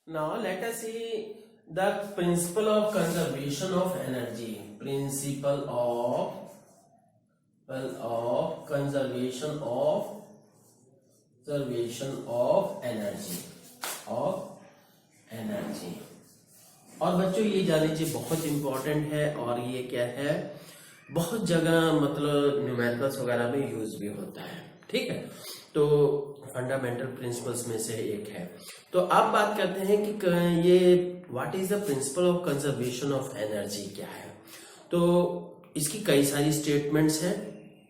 Now let us see the principle of conservation of energy. Principle of conservation of energy और बच्चों ये जान लीजिए बहुत इंपॉर्टेंट है और ये क्या है बहुत जगह मतलब न्यूमेरिकल्स वगैरह में यूज भी होता है। ठीक है, तो फंडामेंटल प्रिंसिपल्स में से एक है। तो आप बात करते हैं कि ये what is the principle of conservation of energy क्या है। तो इसकी कई सारी स्टेटमेंट्स हैं,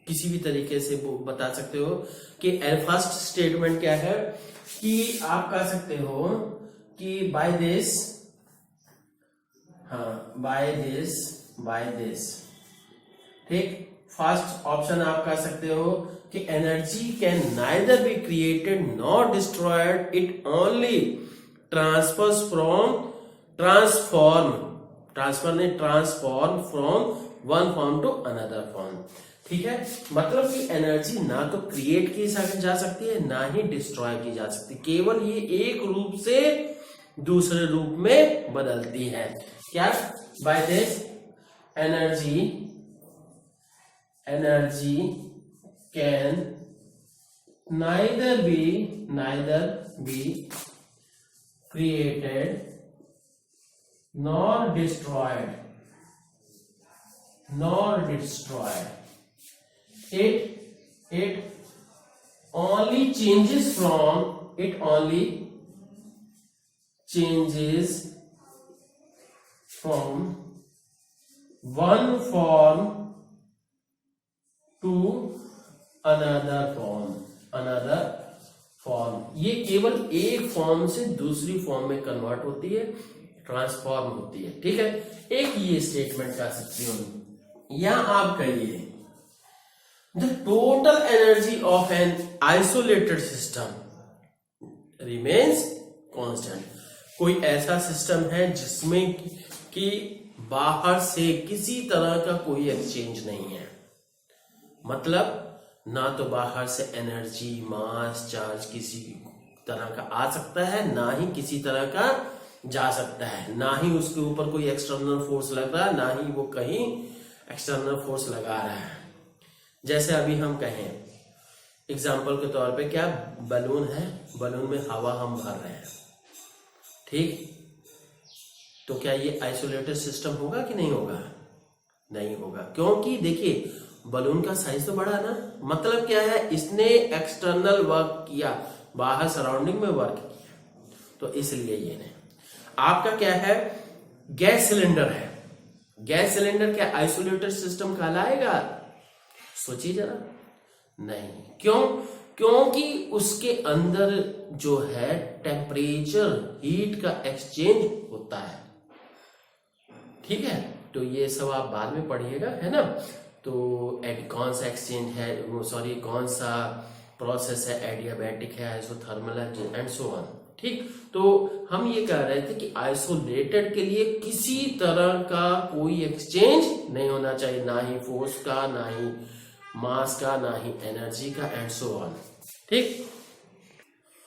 किसी भी तरीके से वो बता सकते हो कि फर्स्ट स्टेटमेंट क्या है कि आप कह सकते हो कि बाय दिस ठीक। फर्स्ट ऑप्शन आप कह सकते हो कि energy can neither be created nor destroyed, it only transform from one form to another form. ठीक है, मतलब कि एनर्जी ना तो क्रिएट की जा सकती है ना ही डिस्ट्रॉय की जा सकती, केवल ये एक रूप से दूसरे रूप में बदलती है। क्या? By this energy can neither be created nor destroyed. It only changes from one form to another form। ये केवल एक फॉर्म से दूसरी फॉर्म में कन्वर्ट होती है, ट्रांसफॉर्म होती है। ठीक है, एक ये स्टेटमेंट कह सकती हूं, या आप कहिए the total energy of an isolated system remains constant. कोई ऐसा सिस्टम है जिसमें कि बाहर से किसी तरह का कोई एक्सचेंज नहीं है, मतलब ना तो बाहर से एनर्जी, मास, चार्ज किसी तरह का आ सकता है, ना ही किसी तरह का जा सकता है, ना ही उसके ऊपर कोई एक्सटर्नल फोर्स लग रहा है, ना ही वो कहीं एक्सटर्नल फोर्स लगा रहा है। जैसे अभी हम कहें एग्जाम्पल के तौर पे, क्या बलून है, बलून में हवा हम भर रहे हैं, ठीक, तो क्या ये आइसोलेटेड सिस्टम होगा कि नहीं होगा? नहीं होगा, क्योंकि देखिए बलून का साइज तो बड़ा ना, मतलब क्या है, इसने एक्सटर्नल वर्क किया, बाहर सराउंडिंग में वर्क किया, तो इसलिए ये नहीं। आपका क्या है, गैस सिलेंडर है, गैस सिलेंडर क्या आइसोलेटेड सिस्टम कहलाएगा? सोचिए जरा, नहीं। क्यों? क्योंकि उसके अंदर जो है टेम्परेचर, हीट का एक्सचेंज होता है। ठीक है, तो ये सब आप बाद में पढ़िएगा, है ना। तो कौन सा एक्सचेंज है, कौन सा प्रोसेस है, एडियाबैटिक है, आइसोथर्मल है, एंड सो ऑन। ठीक, तो हम ये कह रहे थे कि आइसोलेटेड के लिए किसी तरह का कोई एक्सचेंज नहीं होना चाहिए, ना ही फोर्स का, ना ही मास का, ना ही एनर्जी का, एंड सो ऑन। ठीक,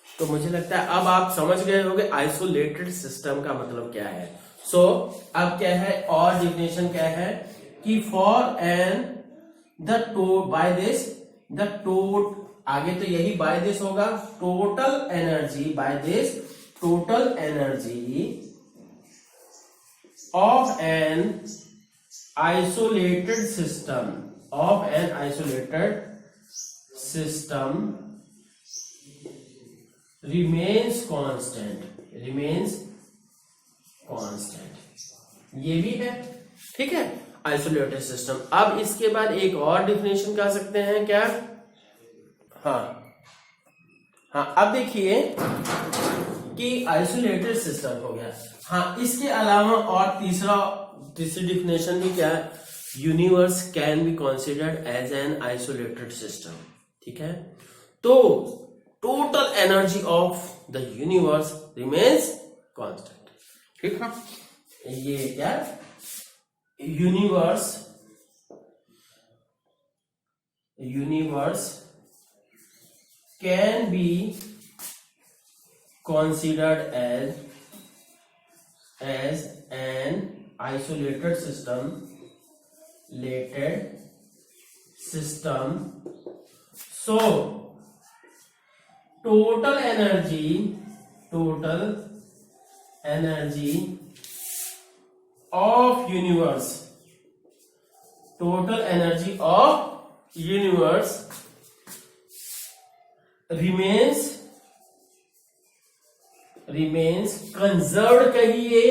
तो मुझे लगता है अब आप समझ गए होंगे आइसोलेटेड सिस्टम का मतलब क्या है। सो अब क्या है, और डिफिनेशन क्या है कि फॉर एन बाय दिस आगे तो यही बाय दिस होगा, total energy, by this total energy of an isolated system remains constant। ये भी है, ठीक है, आइसोलेटेड सिस्टम। अब इसके बाद एक और डिफिनेशन कह सकते हैं, क्या? हाँ, अब देखिए कि आइसोलेटेड सिस्टम हो गया। हाँ, इसके अलावा और तीसरी डिफिनेशन भी क्या है, universe can be considered as an isolated system. ठीक है, तो total energy of the universe remains constant. ठीक है, ये क्या, universe can be considered as isolated system, so total energy of universe remains conserved कहिए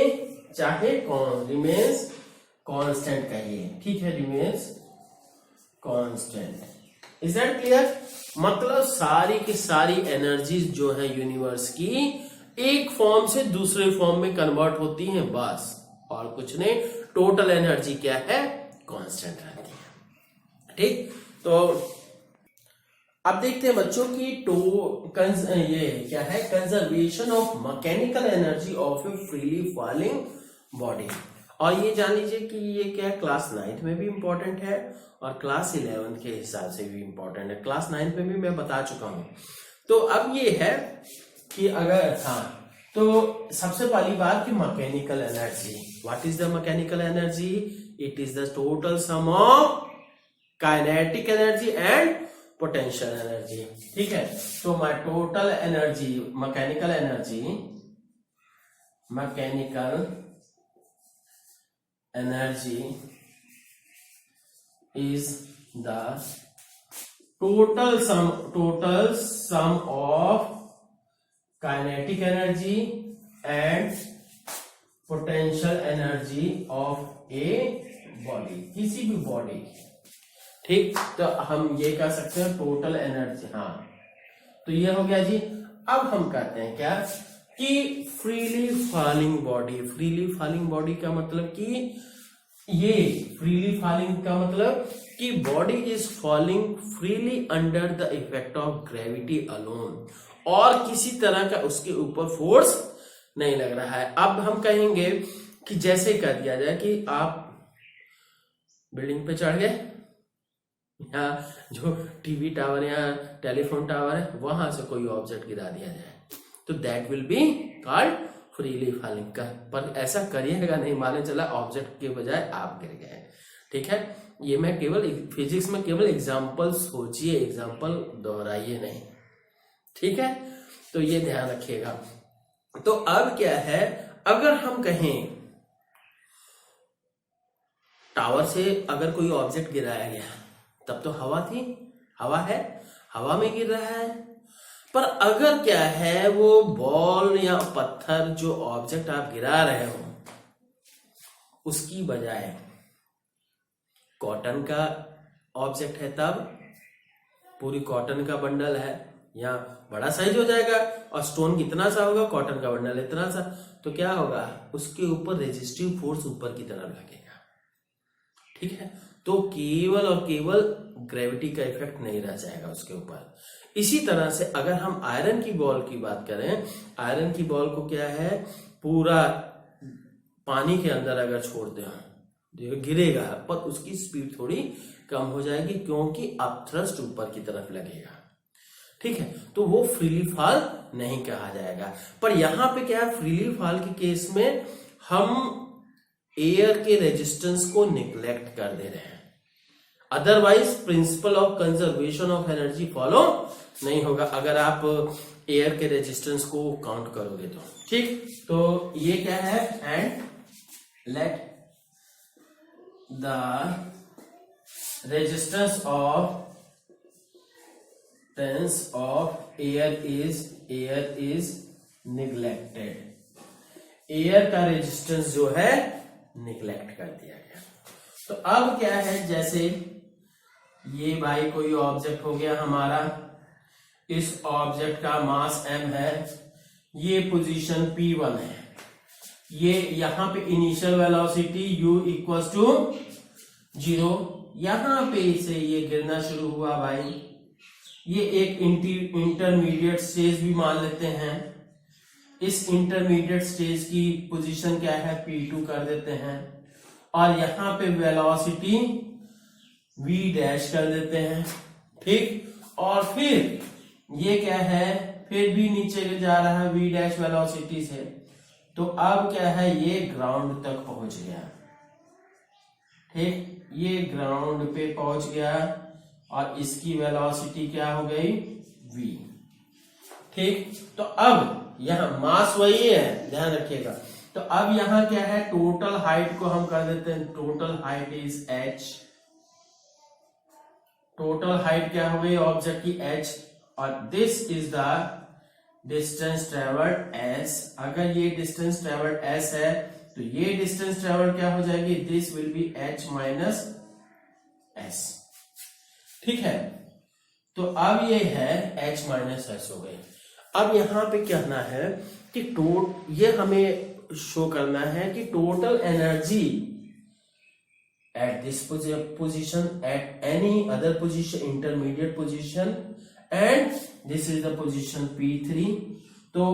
चाहे remains constant कहिए, ठीक है, remains constant. Is that clear? मतलब सारी की सारी एनर्जीज जो है यूनिवर्स की एक फॉर्म से दूसरे फॉर्म में कन्वर्ट होती हैं, बस और कुछ नहीं. टोटल एनर्जी क्या है? कांस्टेंट रहती है. ठीक, तो अब देखते हैं बच्चों की ये क्या है, conservation of mechanical energy of A freely falling body. और ये जान लीजिए कि ये क्या है, क्लास 9th में भी इंपॉर्टेंट है और क्लास 11th के हिसाब से भी इंपॉर्टेंट है. क्लास 9th में भी मैं बता चुका हूं. तो अब ये है कि अगर तो सबसे पहली बात कि mechanical energy, what is the mechanical energy? It is the total sum of kinetic energy and potential energy. ठीक है, तो total energy, mechanical energy is the total sum of kinetic energy and potential energy of a body, किसी भी body. ठीक, तो हम ये कह सकते हैं टोटल एनर्जी. हाँ, तो ये हो गया जी. अब हम कहते हैं क्या कि फ्रीली फॉलिंग बॉडी का मतलब कि ये फ्रीली फॉलिंग का मतलब कि body is falling freely under the effect of gravity alone, और किसी तरह का उसके ऊपर फोर्स नहीं लग रहा है. अब हम कहेंगे कि जैसे कर दिया जाए कि आप बिल्डिंग पे चढ़ गए, या जो टीवी टावर या टेलीफोन टावर है वहां से कोई ऑब्जेक्ट गिरा दिया जाए, तो that will be called freely falling का. पर ऐसा करिएगा नहीं, मालूम चला ऑब्जेक्ट के बजाय आप गिर गए. ठीक है, ये मैं केवल फिजिक्स में केवल एग्जांपल सोचिए, एग्जांपल दोहराइए नहीं. ठीक है, तो ये ध्यान रखिएगा. तो अब क्या है, अगर हम कहें टावर से अगर कोई ऑब्जेक्ट गिराया गया, तब तो हवा थी, हवा है, हवा में गिर रहा है. पर अगर क्या है, वो बॉल या पत्थर जो ऑब्जेक्ट आप गिरा रहे हो उसकी बजाय कॉटन का ऑब्जेक्ट है, तब पूरी कॉटन का बंडल है, या बड़ा साइज हो जाएगा और स्टोन कितना सा होगा, कॉटन का बंडल इतना सा, तो क्या होगा, उसके ऊपर रेजिस्टिव फोर्स ऊपर की तरफ लगेगा. ठीक है, तो केवल और केवल ग्रेविटी का इफेक्ट नहीं रह जाएगा उसके ऊपर. इसी तरह से अगर हम आयरन की बॉल की बात करें, आयरन की बॉल को क्या है, पूरा पानी के अंदर अगर छोड़ दें गिरेगा, पर उसकी स्पीड थोड़ी कम हो जाएगी क्योंकि अपथ्रस्ट ऊपर की तरफ लगेगा. ठीक है, तो वो फ्रीली फॉल नहीं कहा जाएगा. पर यहां पे क्या है, फ्रीली फॉल के केस में हम एयर के रेजिस्टेंस को निग्लेक्ट कर दे रहे हैं, otherwise principle of conservation of energy follow नहीं होगा अगर आप एयर के रेजिस्टेंस को काउंट करोगे तो. ठीक, तो ये क्या है, and let the resistance of air is neglected. Air का रेजिस्टेंस जो है निग्लेक्ट कर दिया गया. तो अब क्या है, जैसे ये भाई कोई ऑब्जेक्ट हो गया हमारा, इस ऑब्जेक्ट का मास m है, ये पोजीशन p1 है, ये यहां पे initial velocity u equals to 0, यहां पे इसे ये गिरना शुरू हुआ भाई, ये एक इंटरमीडिएट स्टेज भी मान लेते हैं. इस इंटरमीडिएट स्टेज की पोजीशन क्या है, p2 कर देते हैं, और यहां पे वेलोसिटी v डैश कर देते हैं. ठीक, और फिर ये क्या है, फिर भी नीचे जा रहा है v डैश वेलोसिटी से, तो अब क्या है, ये ग्राउंड तक पहुंच गया. ठीक, ये ग्राउंड पे पहुंच गया और इसकी वेलोसिटी क्या हो गई v। ठीक, तो अब यहाँ मास वही है, ध्यान रखिएगा। तो अब यहाँ क्या है, टोटल हाइट को हम कर देते हैं, total height is h। Total height क्या हो गई ऑब्जेक्ट की h, और this is the distance travelled s। अगर ये डिस्टेंस ट्रेवल्ड s है तो ये डिस्टेंस ट्रेवल क्या हो जाएगी, this will B h minus s। ठीक है, तो अब ये है h माइनस s हो गई। अब यहां पे कहना है कि ये हमें शो करना है कि total energy at this position, at any other position, intermediate position, and this is the position P3। तो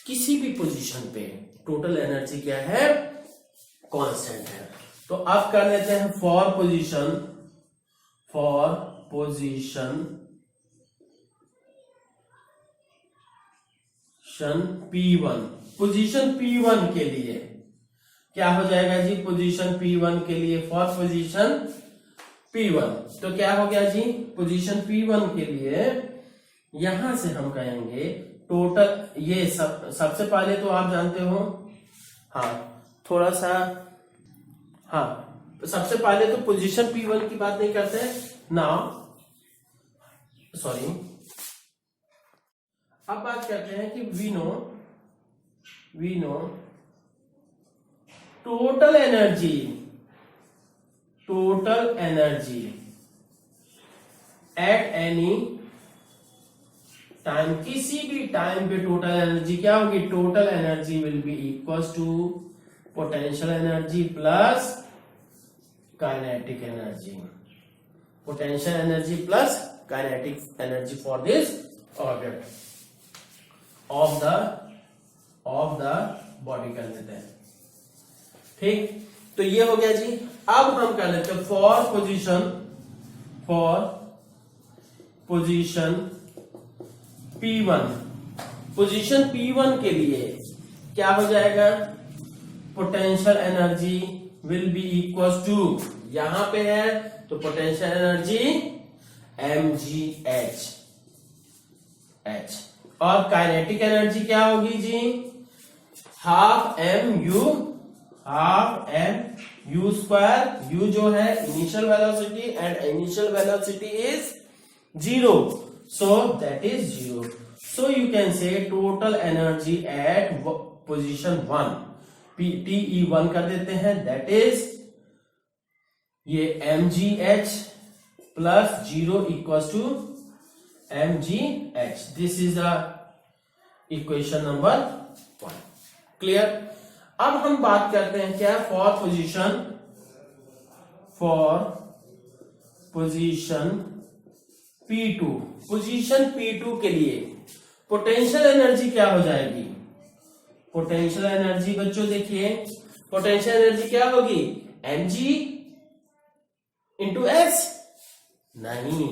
किसी भी पोजीशन पे टोटल एनर्जी क्या है, कांस्टेंट है। तो अब कर लेते हैं for position P1। Position P1 के लिए क्या हो जाएगा जी, पोजीशन P1 के लिए फॉर पोजीशन P1 तो क्या हो गया जी, पोजीशन P1 के लिए यहां से हम कहेंगे टोटल, ये सबसे पहले तो आप जानते हो, हाँ थोड़ा सा, हाँ सबसे पहले तो पोजीशन P1 की बात नहीं करते नाउ, सॉरी। अब बात करते हैं कि we know total energy at any time, किसी भी टाइम पे टोटल एनर्जी क्या होगी, total energy will be equal to potential energy plus kinetic energy, potential energy plus kinetic energy for this object of the body कर लेते हैं। ठीक, तो ये हो गया जी। अब हम कर लेते हैं for position P1। Position P1 के लिए क्या हो जाएगा, potential energy will be equal to, यहां पे है तो पोटेंशियल एनर्जी mgh, और काइनेटिक एनर्जी क्या होगी जी, half m u square, u जो है initial velocity and initial velocity is 0, so that is 0, so you can say total energy at position 1 TE1 कर देते हैं, that is ये mgh plus 0 equals to mgh, this is the equation number 1। Clear. अब हम बात करते हैं क्या, for position P2। Position P2 के लिए पोटेंशियल एनर्जी क्या हो जाएगी, पोटेंशियल एनर्जी बच्चों देखिए, पोटेंशियल एनर्जी क्या होगी, mg इंटू s, नहीं,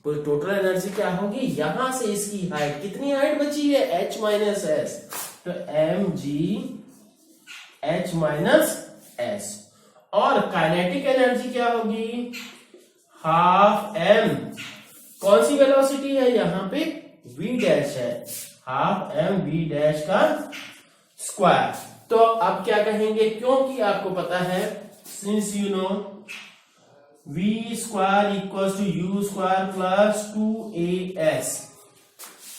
टोटल एनर्जी क्या होगी, यहां से इसकी हाइट, कितनी हाइट बची है, h माइनस s, तो mg h माइनस s, और काइनेटिक एनर्जी क्या होगी, हाफ m, कौन सी वेलोसिटी है यहाँ पे, v डैश है, हाफ m v डैश का स्क्वायर। तो अब क्या कहेंगे, क्योंकि आपको पता है, since you know v square equals to u square plus 2as,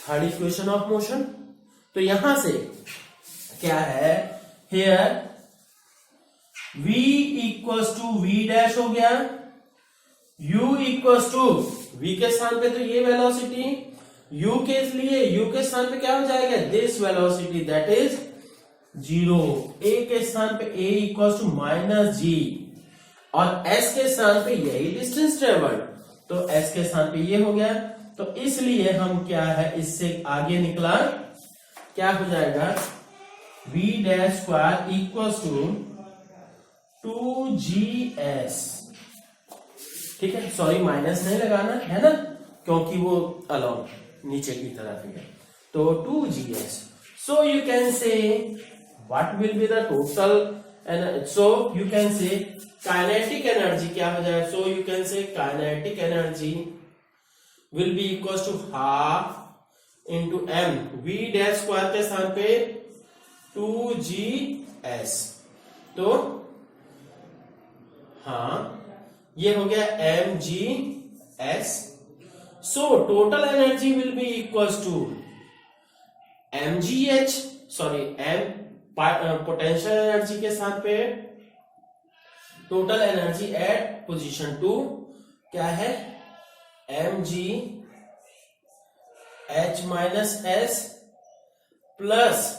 third equation of motion. तो यहां से क्या है, here v equals to v dash हो गया, u इक्वल्स टू v के स्थान पे तो ये वेलोसिटी, u के लिए u के स्थान पे क्या हो जाएगा, this velocity that is 0, a के स्थान पे a equals to minus g, और s के स्थान पे यही डिस्टेंस ट्रेवल्ड, तो s के स्थान पे ये हो गया। तो इसलिए हम क्या है, इससे आगे निकला, क्या हो जाएगा, v dash square equals to 2gs, ठीक है, सॉरी माइनस नहीं लगाना है ना, क्योंकि वो अलोंग नीचे की तरफ है, तो 2gs, so you can say what will be the total, and so you can say kinetic energy क्या हो जाए, so you can say kinetic energy will be equal to half into m, v dash square के स्थान पे 2GS, तो हाँ ये हो गया mgs, so total energy will be equal to mgh, sorry m potential energy के साथ पे टोटल एनर्जी एट पोजीशन 2 क्या है mg h minus S plus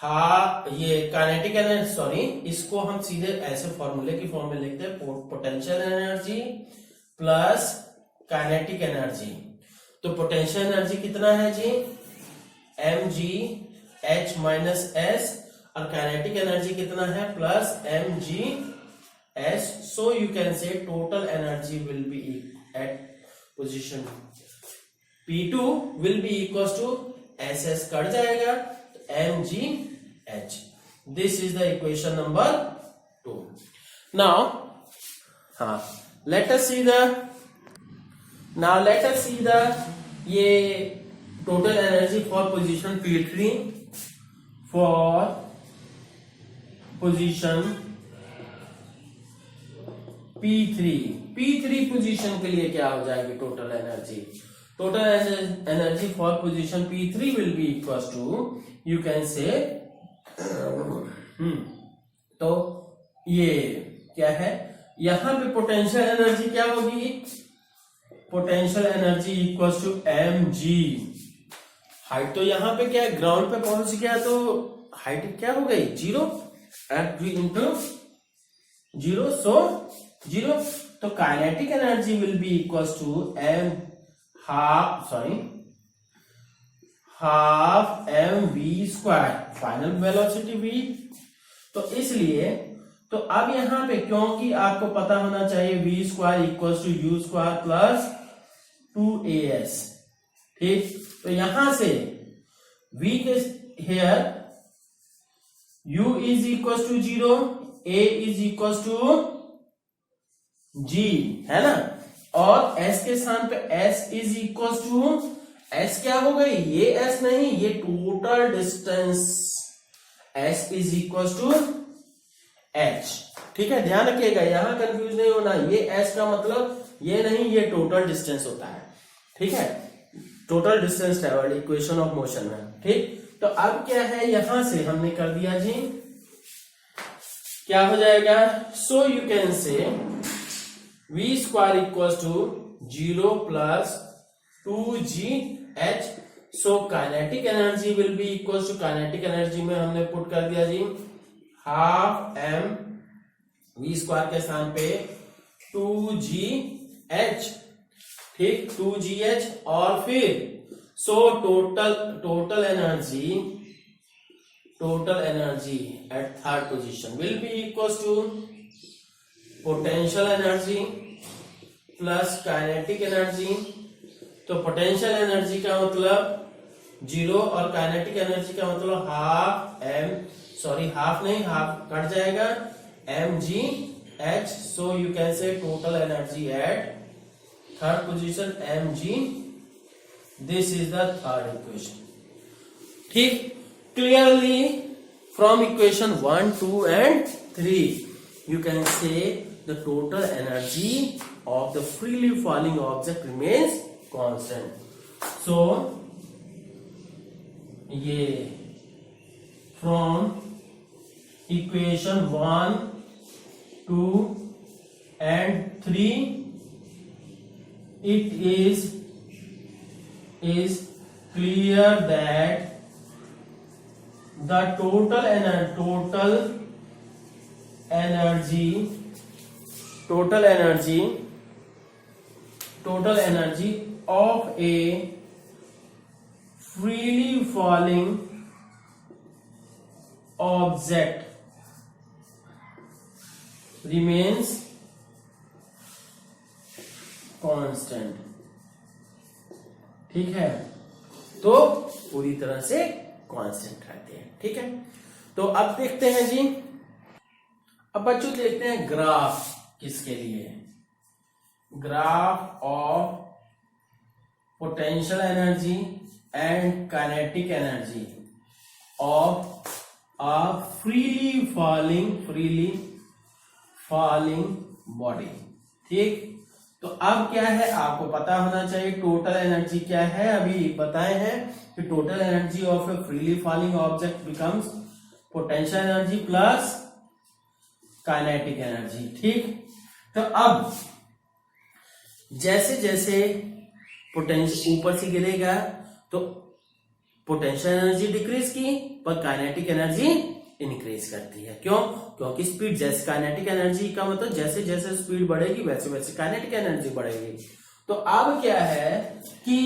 ये काइनेटिक एनर्जी, सॉरी इसको हम सीधे ऐसे फॉर्मूले की फॉर्म में लिखते हैं, potential energy plus kinetic energy. तो पोटेंशियल एनर्जी कितना है जी mg h माइनस एस, और काइनेटिक एनर्जी कितना है plus mg s, so you can say total energy will be at position P2 will be equal to SS cut जाएगा तो mgh, this is the equation number 2। Now let us see the ये total energy for position P3, for position P3 position के लिए क्या हो जाएगी total energy, total energy for position P3 will be equal to, you can say तो ये क्या है, यहां पे पोटेंशियल एनर्जी क्या होगी, potential energy equal to mg, height तो यहां पे क्या है ग्राउंड पे पहुंच गया तो हाइट क्या हो गई 0 एट इंटू 0, सो 0, तो kinetic energy will be equal to half mv square, final velocity v। तो इसलिए तो अब यहां पे क्योंकि आपको पता होना चाहिए v square equal to u square plus 2as, ठीक, तो यहां से v के here u is equal to 0, a is equal to g, है ना, और s के स्थान पे s is equal to, s क्या हो गई, ये s नहीं, ये total distance s is equal to h, ठीक है, ध्यान रखिएगा यहां कंफ्यूज नहीं होना, ये s का मतलब ये नहीं, ये टोटल डिस्टेंस होता है, ठीक है, total distance travelled equation of motion में, ठीक। तो अब क्या है यहां से हमने कर दिया जी, क्या हो जाएगा, so you can say v square equal to 0 plus 2gh, so kinetic energy will be equal to, kinetic energy में हमने पुट कर दिया जी हाफ m v स्क्वायर के स्थान पे 2gh, ठीक, 2gh, और फिर so total energy at third position will be equal to potential energy plus kinetic energy. तो पोटेंशियल एनर्जी का मतलब 0 और काइनेटिक एनर्जी का मतलब हाफ कट जाएगा mgh, so you can say total energy at third position mg, this is the third equation, ठीक। Clearly from equation 1, 2 and 3 you can say the total energy of the freely falling object remains constant, so ये from equation 1, 2 and 3 it is clear that the total energy of a freely falling object remains constant, ठीक है, तो पूरी तरह से constant रहते हैं, ठीक है। तो अब देखते हैं जी, अब बच्चों देखते हैं ग्राफ किसके लिए, graph of potential energy and kinetic energy of a freely falling body. ठीक, तो अब क्या है आपको पता होना चाहिए टोटल एनर्जी क्या है। अभी बताए हैं कि total energy of A freely falling object becomes potential energy plus kinetic energy. ठीक, तो अब जैसे जैसे पोटेंशियल ऊपर से गिरेगा तो पोटेंशियल एनर्जी डिक्रीज की पर काइनेटिक एनर्जी इंक्रीज करती है। क्यों? क्योंकि स्पीड, जैसे काइनेटिक एनर्जी का मतलब जैसे जैसे स्पीड बढ़ेगी वैसे वैसे काइनेटिक एनर्जी बढ़ेगी। तो अब क्या है कि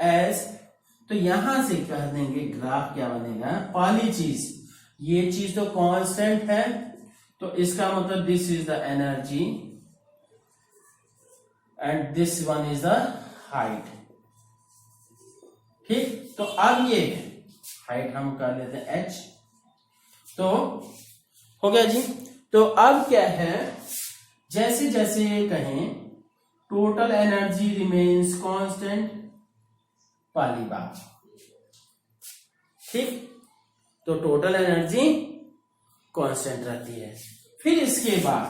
एस, तो यहां से कह देंगे ग्राफ क्या बनेगा, पहली चीज ये चीज तो कांस्टेंट है, तो इसका मतलब this is the energy and this one is the height. ठीक, तो अब ये हाइट हम कर लेते हैं h, तो हो गया जी। तो अब क्या है, जैसे जैसे कहें टोटल एनर्जी रिमेन्स कांस्टेंट, पहली बात। ठीक, तो टोटल एनर्जी कांस्टेंट रहती है। फिर इसके बाद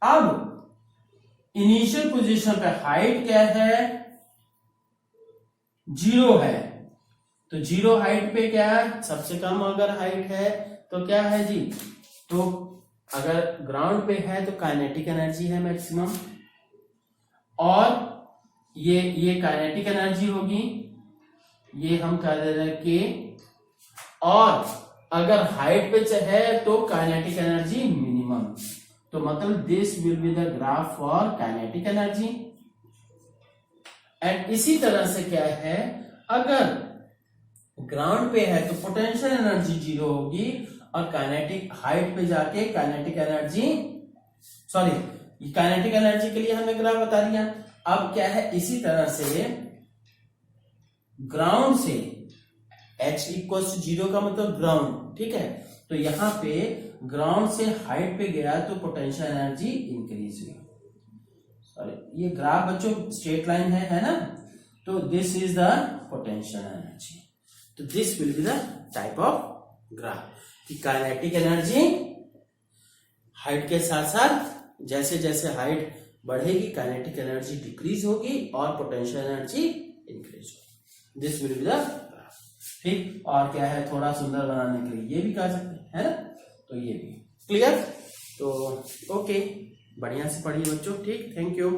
अब इनिशियल पोजीशन पे हाइट क्या है, 0 है, तो 0 हाइट पे क्या है, सबसे कम अगर हाइट है तो क्या है जी, तो अगर ग्राउंड पे है तो काइनेटिक एनर्जी है मैक्सिमम, और ये काइनेटिक एनर्जी होगी, ये हम कह दे रहे हैं के, और अगर हाइट पे है तो काइनेटिक एनर्जी मिनिमम। तो मतलब this will be the graph for kinetic energy. And इसी तरह से क्या है, अगर ग्राउंड पे है तो पोटेंशियल एनर्जी 0 होगी और काइनेटिक हाइट पे जाके kinetic energy, sorry kinetic energy के लिए हमें ग्राफ बता दिया। अब क्या है, इसी तरह से ग्राउंड से h इक्वल टू 0 का मतलब ग्राउंड, ठीक है, तो यहां पे ग्राउंड से हाइट पे गया तो पोटेंशियल एनर्जी इंक्रीज हुई। सॉरी ये ग्राफ बच्चों स्ट्रेट लाइन है ना, तो this is the potential energy. तो this will be the type of graph कि काइनेटिक एनर्जी हाइट के साथ साथ जैसे जैसे हाइट बढ़ेगी काइनेटिक एनर्जी डिक्रीज होगी और पोटेंशियल एनर्जी इंक्रीज होगी। This will be the graph. ठीक, और क्या है, थोड़ा सुंदर बनाने के लिए ये भी कर सकते हैं ना, तो ये भी क्लियर। तो ओके, बढ़िया से पढ़िए बच्चों। ठीक, थैंक यू।